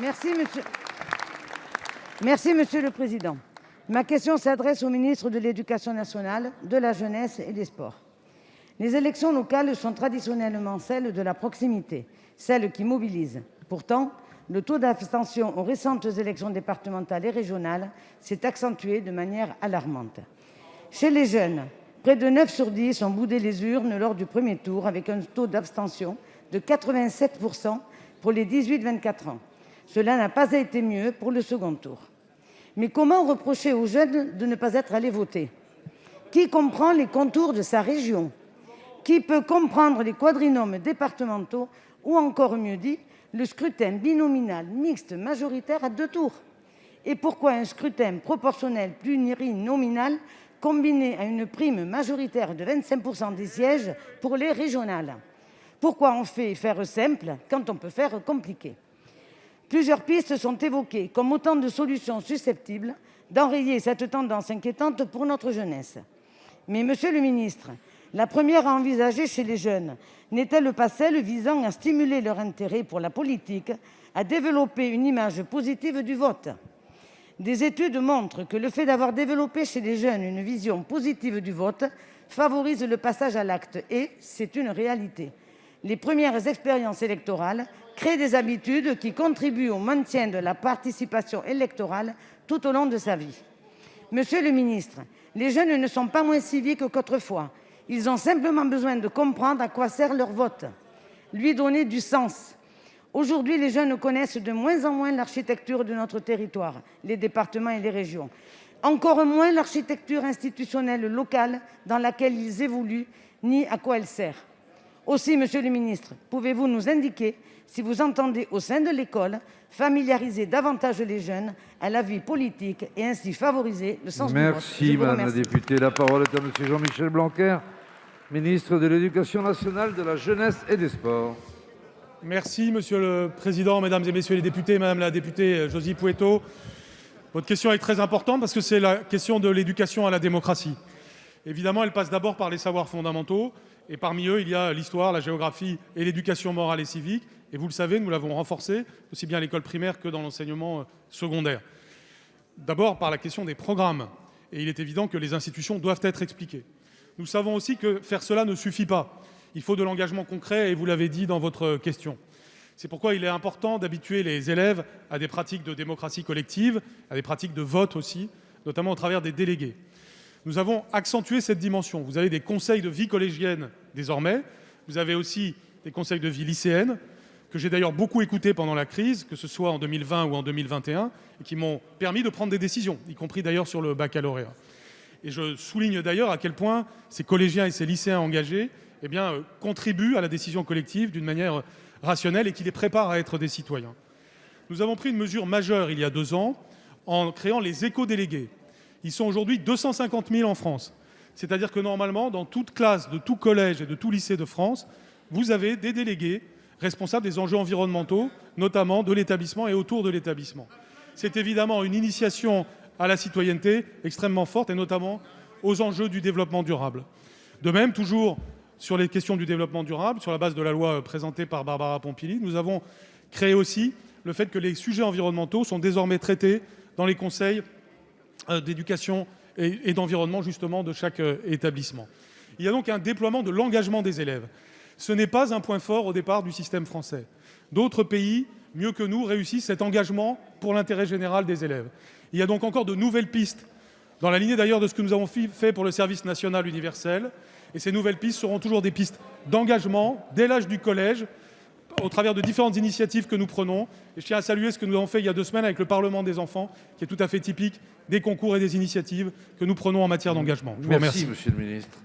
Merci, monsieur le président. Ma question s'adresse au ministre de l'éducation nationale, de la jeunesse et des sports. Les élections locales sont traditionnellement celles de la proximité, celles qui mobilisent. Pourtant, le taux d'abstention aux récentes élections départementales et régionales s'est accentué de manière alarmante. Chez les jeunes, près de 9 sur 10 ont boudé les urnes lors du premier tour, avec un taux d'abstention de 87% pour les 18-24 ans. Cela n'a pas été mieux pour le second tour. Mais comment reprocher aux jeunes de ne pas être allés voter ? Qui comprend les contours de sa région ? Qui peut comprendre les quadrinômes départementaux ou, encore mieux dit, le scrutin binominal mixte majoritaire à 2 tours ? Et pourquoi un scrutin proportionnel plurinominal combiné à une prime majoritaire de 25% des sièges pour les régionales ? Pourquoi on fait faire simple quand on peut faire compliqué ? Plusieurs pistes sont évoquées comme autant de solutions susceptibles d'enrayer cette tendance inquiétante pour notre jeunesse. Mais monsieur le ministre, la première à envisager chez les jeunes n'est-elle pas celle visant à stimuler leur intérêt pour la politique, à développer une image positive du vote ? Des études montrent que le fait d'avoir développé chez les jeunes une vision positive du vote favorise le passage à l'acte et c'est une réalité. Les premières expériences électorales créent des habitudes qui contribuent au maintien de la participation électorale tout au long de sa vie. Monsieur le ministre, les jeunes ne sont pas moins civiques qu'autrefois. Ils ont simplement besoin de comprendre à quoi sert leur vote, lui donner du sens. Aujourd'hui, les jeunes connaissent de moins en moins l'architecture de notre territoire, les départements et les régions. Encore moins l'architecture institutionnelle locale dans laquelle ils évoluent, ni à quoi elle sert. Aussi, monsieur le ministre, pouvez-vous nous indiquer si vous entendez, au sein de l'école, familiariser davantage les jeunes à la vie politique et ainsi favoriser le sens du vote ? Merci, madame la députée. La parole est à monsieur Jean-Michel Blanquer, ministre de l'Éducation nationale, de la jeunesse et des sports. Merci, monsieur le président, mesdames et messieurs les députés, madame la députée Josy Pouetto. Votre question est très importante parce que c'est la question de l'éducation à la démocratie. Évidemment, elle passe d'abord par les savoirs fondamentaux. Et parmi eux, il y a l'histoire, la géographie et l'éducation morale et civique. Et vous le savez, nous l'avons renforcé, aussi bien à l'école primaire que dans l'enseignement secondaire. D'abord par la question des programmes. Et il est évident que les institutions doivent être expliquées. Nous savons aussi que faire cela ne suffit pas. Il faut de l'engagement concret, et vous l'avez dit dans votre question. C'est pourquoi il est important d'habituer les élèves à des pratiques de démocratie collective, à des pratiques de vote aussi, notamment au travers des délégués. Nous avons accentué cette dimension. Vous avez des conseils de vie collégienne désormais. Vous avez aussi des conseils de vie lycéenne, que j'ai d'ailleurs beaucoup écoutés pendant la crise, que ce soit en 2020 ou en 2021, et qui m'ont permis de prendre des décisions, y compris d'ailleurs sur le baccalauréat. Et je souligne d'ailleurs à quel point ces collégiens et ces lycéens engagés contribuent à la décision collective d'une manière rationnelle et qui les prépare à être des citoyens. Nous avons pris une mesure majeure il y a 2 ans en créant les éco-délégués. Ils sont aujourd'hui 250 000 en France. C'est-à-dire que normalement, dans toute classe, de tout collège et de tout lycée de France, vous avez des délégués responsables des enjeux environnementaux, notamment de l'établissement et autour de l'établissement. C'est évidemment une initiation à la citoyenneté extrêmement forte, et notamment aux enjeux du développement durable. De même, toujours sur les questions du développement durable, sur la base de la loi présentée par Barbara Pompili, nous avons créé aussi le fait que les sujets environnementaux sont désormais traités dans les conseils d'éducation et d'environnement justement de chaque établissement. Il y a donc un déploiement de l'engagement des élèves. Ce n'est pas un point fort au départ du système français. D'autres pays, mieux que nous, réussissent cet engagement pour l'intérêt général des élèves. Il y a donc encore de nouvelles pistes, dans la lignée d'ailleurs de ce que nous avons fait pour le service national universel. Et ces nouvelles pistes seront toujours des pistes d'engagement dès l'âge du collège, au travers de différentes initiatives que nous prenons. Et je tiens à saluer ce que nous avons fait il y a 2 semaines avec le Parlement des enfants, qui est tout à fait typique des concours et des initiatives que nous prenons en matière d'engagement. Je vous remercie. Merci, monsieur le ministre.